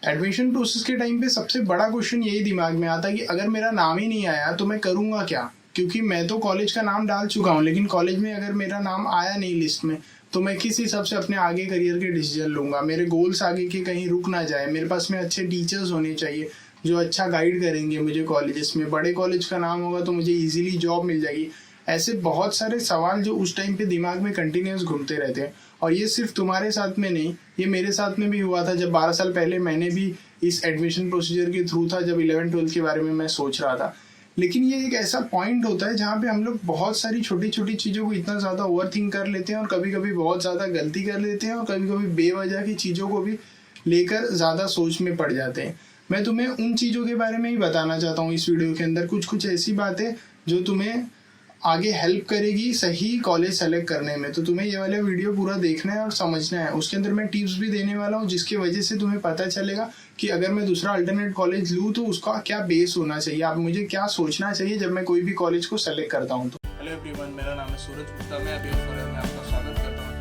Admission process के time पे सबसे बड़ा क्वेश्चन यही दिमाग में आता है कि अगर मेरा नाम ही नहीं आया तो मैं करूँगा क्या। क्योंकि मैं तो कॉलेज का नाम डाल चुका हूँ, लेकिन कॉलेज में अगर मेरा नाम आया नहीं लिस्ट में तो मैं किस हिसाब से अपने आगे करियर के डिसीजन लूँगा। मेरे गोल्स आगे के कहीं रुक ना जाए। मेरे पास में अच्छे टीचर्स होने चाहिए जो अच्छा गाइड करेंगे मुझे कॉलेजेस में। बड़े कॉलेज का नाम होगा तो मुझे ईजिली जॉब मिल जाएगी। ऐसे बहुत सारे सवाल जो उस टाइम पे दिमाग में कंटिन्यूस घूमते रहते हैं। और ये सिर्फ तुम्हारे साथ में नहीं, ये मेरे साथ में भी हुआ था। जब 12 साल पहले मैंने भी इस एडमिशन प्रोसीजर के थ्रू था, जब 11-12 के बारे में मैं सोच रहा था। लेकिन ये एक ऐसा पॉइंट होता है जहाँ पे हम लोग बहुत सारी छोटी छोटी चीज़ों को इतना ज़्यादा ओवर थिंक कर लेते हैं और कभी कभी बहुत ज़्यादा गलती कर लेते हैं और कभी कभी बेवजह की चीज़ों को भी लेकर ज़्यादा सोच में पड़ जाते हैं। मैं तुम्हें उन चीज़ों के बारे में ही बताना चाहता हूँ इस वीडियो के अंदर। कुछ कुछ ऐसी बातें जो तुम्हें आगे हेल्प करेगी सही कॉलेज सेलेक्ट करने में। तो तुम्हें ये वाला वीडियो पूरा देखना है और समझना है। उसके अंदर मैं टिप्स भी देने वाला हूँ जिसकी वजह से तुम्हें पता चलेगा कि अगर मैं दूसरा अल्टरनेट कॉलेज लूँ तो उसका क्या बेस होना चाहिए, आप मुझे क्या सोचना चाहिए जब मैं कोई भी कॉलेज को सेलेक्ट करता हूँ। तो हेलो एवरीवन, मेरा नाम है सूरज गुप्ता। मैं अभी ऑफर में आपका स्वागत करता हूँ।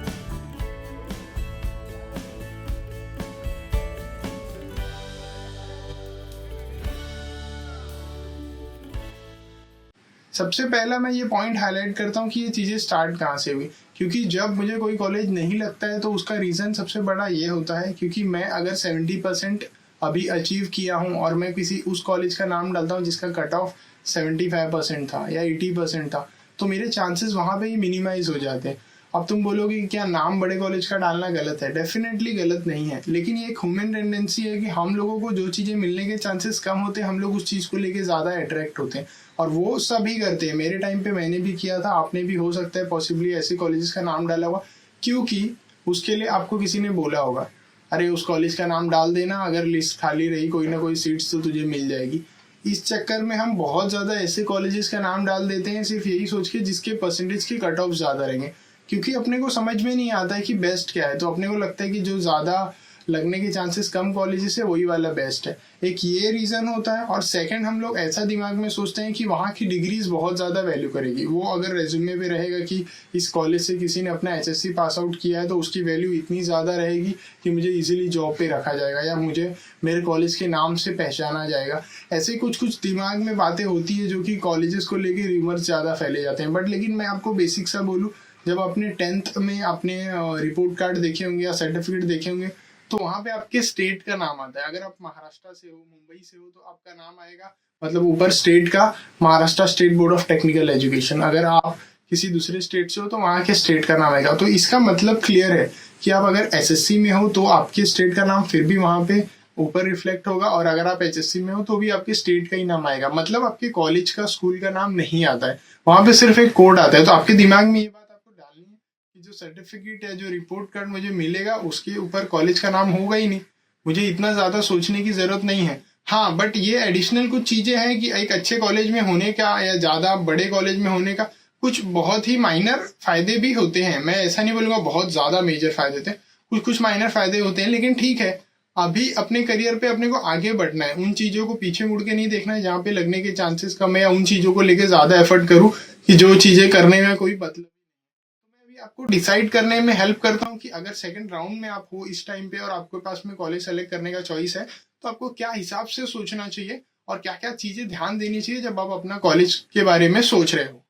सबसे पहला मैं ये पॉइंट हाईलाइट करता हूँ कि ये चीज़ें स्टार्ट कहाँ से हुई। क्योंकि जब मुझे कोई कॉलेज नहीं लगता है तो उसका रीज़न सबसे बड़ा ये होता है क्योंकि मैं अगर 70% अभी अचीव किया हूँ और मैं किसी उस कॉलेज का नाम डालता हूँ जिसका कट ऑफ 75% था या 80% था, तो मेरे चांसेस वहाँ पे ही मिनिमाइज हो जाते हैं। अब तुम बोलोगे कि क्या नाम बड़े कॉलेज का डालना गलत है? डेफिनेटली गलत नहीं है, लेकिन ये एक ह्यूमन टेंडेंसी है कि हम लोगों को जो चीज़ें मिलने के चांसेस कम होते हैं हम लोग उस चीज़ को लेके ज़्यादा अट्रैक्ट होते हैं। और वो सभी करते हैं। मेरे टाइम पे मैंने भी किया था, आपने भी हो सकता है पॉसिबली ऐसे कॉलेजेस का नाम डाला होगा क्योंकि उसके लिए आपको किसी ने बोला होगा अरे उस कॉलेज का नाम डाल देना, अगर लिस्ट खाली रही कोई ना कोई सीट्स तो तुझे मिल जाएगी। इस चक्कर में हम बहुत ज़्यादा ऐसे कॉलेजेस का नाम डाल देते हैं सिर्फ यही सोच के जिसके परसेंटेज की कट ऑफ ज़्यादा रहेंगे। क्योंकि अपने को समझ में नहीं आता है कि बेस्ट क्या है, तो अपने को लगता है कि जो ज़्यादा लगने के चांसेस कम कॉलेजेस है वही वाला बेस्ट है। एक ये रीज़न होता है। और सेकंड, हम लोग ऐसा दिमाग में सोचते हैं कि वहाँ की डिग्रीज बहुत ज़्यादा वैल्यू करेगी। वो अगर रेज्यूमे पे रहेगा कि इस कॉलेज से किसी ने अपना HSC पास आउट किया है तो उसकी वैल्यू इतनी ज़्यादा रहेगी कि मुझे इजीली जॉब पे रखा जाएगा या मुझे मेरे कॉलेज के नाम से पहचाना जाएगा। ऐसे कुछ कुछ दिमाग में बातें होती है जो कि कॉलेजेस को लेकर र्यूमर्स ज़्यादा फैले जाते हैं। बट लेकिन मैं आपको बेसिक सा बोलूँ, जब अपने 10th में आपने रिपोर्ट कार्ड देखे होंगे या सर्टिफिकेट देखे होंगे तो वहाँ पे आपके स्टेट का नाम आता है। अगर आप महाराष्ट्र से हो, मुंबई से हो, तो आपका नाम आएगा मतलब ऊपर स्टेट का Maharashtra state board of technical education. अगर आप किसी दूसरे स्टेट से हो तो वहाँ के स्टेट का नाम आएगा। तो इसका मतलब क्लियर है कि आप अगर SSC में हो तो आपके स्टेट का नाम फिर भी वहाँ पे ऊपर रिफ्लेक्ट होगा, और अगर आप HSC में हो तो भी आपके स्टेट का ही नाम आएगा। मतलब आपके कॉलेज का, स्कूल का नाम नहीं आता है, वहाँ पे सिर्फ एक कोड आता है। तो आपके दिमाग में ये बात आपको डालनी है कि जो सर्टिफिकेट है, जो रिपोर्ट कार्ड मुझे मिलेगा उसके ऊपर कॉलेज का नाम होगा ही नहीं, मुझे इतना ज्यादा सोचने की जरूरत नहीं है। हाँ, बट ये एडिशनल कुछ चीजें हैं कि एक अच्छे कॉलेज में होने का या ज्यादा बड़े कॉलेज में होने का कुछ बहुत ही माइनर फायदे भी होते हैं। मैं ऐसा नहीं बोलूंगा बहुत ज्यादा मेजर फायदे थे, कुछ कुछ माइनर फायदे होते हैं। लेकिन ठीक है, अभी अपने करियर पे अपने को आगे बढ़ना है, उन चीजों को पीछे मुड़ के नहीं देखना है जहाँ पे लगने के चांसेस कम है, या उन चीजों को लेके ज्यादा एफर्ट करूँ कि जो चीजें करने में कोई मतलब। तो मैं भी आपको डिसाइड करने में हेल्प करता हूँ कि अगर सेकंड राउंड में आप हो इस टाइम पे और आपके पास में कॉलेज सेलेक्ट करने का चॉइस है तो आपको क्या हिसाब से सोचना चाहिए और क्या क्या चीजें ध्यान देनी चाहिए जब आप अपना कॉलेज के बारे में सोच रहे हो।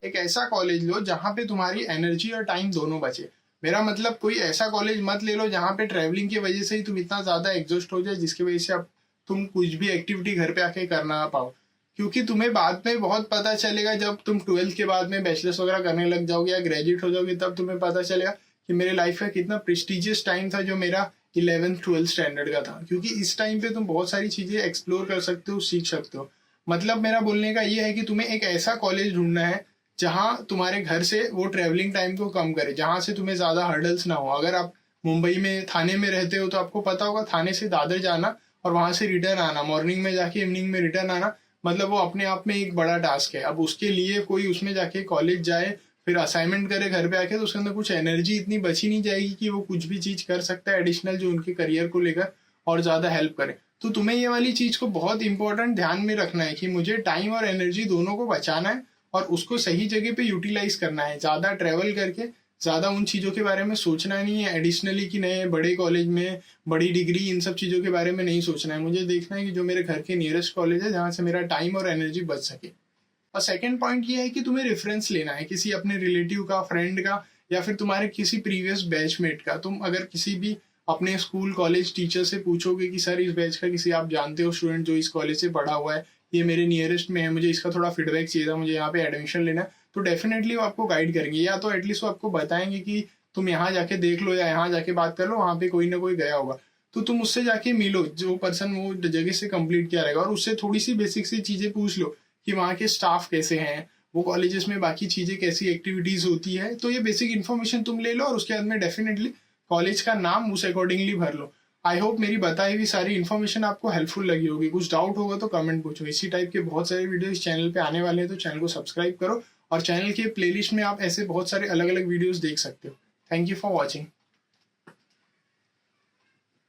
एक ऐसा कॉलेज लो जहाँ पे तुम्हारी एनर्जी और टाइम दोनों बचे। मेरा मतलब कोई ऐसा कॉलेज मत ले लो जहाँ पे ट्रैवलिंग की वजह से ही तुम इतना ज्यादा एग्जॉस्ट हो जाए जिसकी वजह से अब तुम कुछ भी एक्टिविटी घर पे आके कर ना पाओ। क्योंकि तुम्हें बाद में बहुत पता चलेगा जब तुम 12th के बाद में बैचलर्स वगैरह करने लग जाओगे या ग्रेजुएट हो जाओगे, तब तुम्हें पता चलेगा कि मेरे लाइफ का कितना प्रेस्टिजियस टाइम था जो मेरा 11th-12th स्टैंडर्ड का था। क्योंकि इस टाइम पे तुम बहुत सारी चीजें एक्सप्लोर कर सकते हो, सीख सकते हो। मतलब मेरा बोलने का ये है कि तुम्हें एक ऐसा कॉलेज ढूंढना है जहां तुम्हारे घर से वो ट्रेवलिंग टाइम को कम करे, जहां से तुम्हें ज्यादा हर्डल्स ना हो। अगर आप मुंबई में थाने में रहते हो तो आपको पता होगा थाने से दादर जाना और वहां से रिटर्न आना, मॉर्निंग में जाके इवनिंग में रिटर्न आना, मतलब वो अपने आप में एक बड़ा टास्क है। अब उसके लिए कोई उसमें जाके कॉलेज जाए फिर असाइनमेंट करे घर पे आके, तो उसके अंदर कुछ एनर्जी इतनी बची नहीं जाएगी कि वो कुछ भी चीज कर सकता है एडिशनल जो उनके करियर को लेकर और ज्यादा हेल्प करे। तो तुम्हें ये वाली चीज को बहुत इंपॉर्टेंट ध्यान में रखना है कि मुझे टाइम और एनर्जी दोनों को बचाना है और उसको सही जगह पे यूटिलाइज करना है। ज्यादा ट्रेवल करके ज़्यादा उन चीज़ों के बारे में सोचना नहीं है एडिशनली कि नए बड़े कॉलेज में बड़ी डिग्री, इन सब चीज़ों के बारे में नहीं सोचना है। मुझे देखना है कि जो मेरे घर के नियरेस्ट कॉलेज है जहाँ से मेरा टाइम और एनर्जी बच सके। और सेकंड पॉइंट ये है कि तुम्हें रेफरेंस लेना है किसी अपने रिलेटिव का, फ्रेंड का, या फिर तुम्हारे किसी प्रीवियस बैचमेट का। तुम अगर किसी भी अपने स्कूल कॉलेज टीचर से पूछोगे कि सर इस बैच का किसी आप जानते हो स्टूडेंट जो इस कॉलेज से पढ़ा हुआ है, ये मेरे नियरेस्ट में है, मुझे इसका थोड़ा फीडबैक चाहिए था, मुझे यहाँ पे एडमिशन लेना है, तो डेफिनेटली वो आपको गाइड करेंगे, या तो एटलीस्ट वो आपको बताएंगे कि तुम यहाँ जाके देख लो या यहाँ जाके बात कर लो, वहाँ पे कोई ना कोई गया होगा, तो तुम उससे जाके मिलो, जो पर्सन वो जगह से कंप्लीट किया रहेगा, और उससे थोड़ी सी बेसिक सी चीजें पूछ लो कि वहाँ के स्टाफ कैसे हैं, वो कॉलेजेस में बाकी चीजें कैसी एक्टिविटीज होती है। तो ये बेसिक इन्फॉर्मेशन तुम ले लो और उसके बाद में डेफिनेटली कॉलेज का नाम उस अकॉर्डिंगली भर लो। आई होप मेरी बताई हुई सारी इन्फॉर्मेशन आपको हेल्पफुल लगी होगी। कुछ डाउट होगा तो कमेंट पूछो। इसी टाइप के बहुत सारे वीडियो इस चैनल पे आने वाले हैं, तो चैनल को सब्सक्राइब करो और चैनल के प्लेलिस्ट में आप ऐसे बहुत सारे अलग अलग वीडियोस देख सकते हो। Thank you for watching.